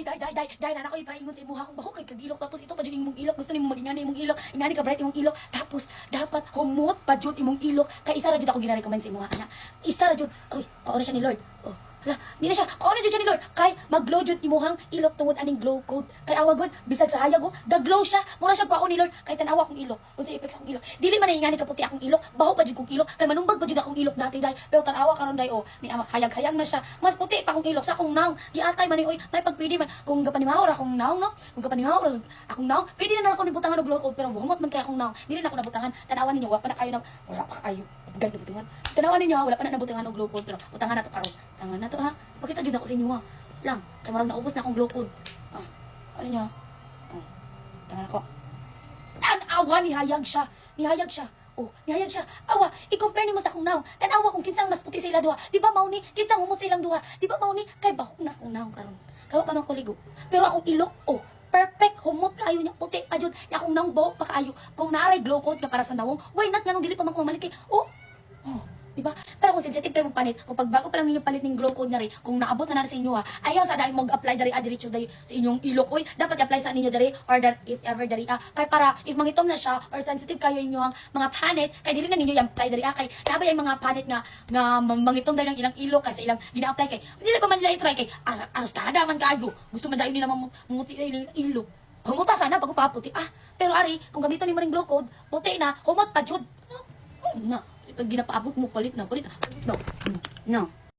day na ako ipaingon sa imuha kung bahok kay kagilok tapos ito pa jud imong ilok gusto nimo magingani imong ilok ingani ka bright imong ilok tapos dapat humot pa jud imong ilok kay isa ra jud ako gina-recommend sa imuha ana isa ra jud oy kaon siya ni Lord oh hala di na siya kaon jud siya ni Lord kay mag-glow jud imuhang ilok tungod aning glow coat kay awagod bisag sa hayag gag-glow siya mura siya kaon ni Lord kay tan-awa akong ilok unsa effects akong ilok dili man ingani kaputi akong ilok baho pa jud kong ilok kay manumbag pa jud akong ilok dati day pero tan-awa karon day oh ni hayag-hayag na siya mas puti pa akong ilok sa akong naong giatay man ni oy may pagpili man kung gapanimaw ra akong naong no kung gapanimaw ra akong naong pwede na ako ni butangan og glow coat pero humot man kay akong naong dili na ako nabutangan tan-awa ninyo wa pa na kayo na wala pa kayo ganda butangan tan-awa ninyo wala pa na nabutangan og glow coat pero butangan na to karon tangan na to ha pakita jud ako sa inyo ha lang kay marang naubos na akong glow coat ano niya tangan ako tan-awa nihayag siya oh, nihayag siya. Awa, i-compare ni mo sa akong naong. Tan-awa kung kinsang mas puti sila duha. Di ba mao ni? Kinsang humot silang duha. Di ba mao ni? Kay bahok na akong naong karon. Kawa pa man ko ligo. Pero akong ilok, oh, perfect humot kayo niya puti pa jud. Ya akong naong bahok pa kaayo. Kung naaray glow coat ka para sa nawong, why not nga nung dili pa man ko mamaliki? Oh, di ba? Pero kung sensitive kayo magpanit, kung pagbago pa lang ninyo palit ng glow code na rin, kung naabot na sa inyo ha, ayaw sa dahil mag-apply dari diretso dari sa inyong ilok. Uy, dapat i-apply sa ninyo dari or that if ever dari kay para if mangitom na siya or sensitive kayo inyo ang mga panit, kay dili na ninyo i-apply dari kay nabay ang mga panit nga mangitom dari ng ilang ilok kay sa ilang gina-apply kay. Dili pa man nila i-try kay arastada man kayo. Gusto man dayon nila mamuti ilang ilok. Humuta sana pag upaputi. Pero ari, kung gamiton ni mo ring glow code, puti na, humot pa jud. Na. Pag ginapaabot mo, palit na. No.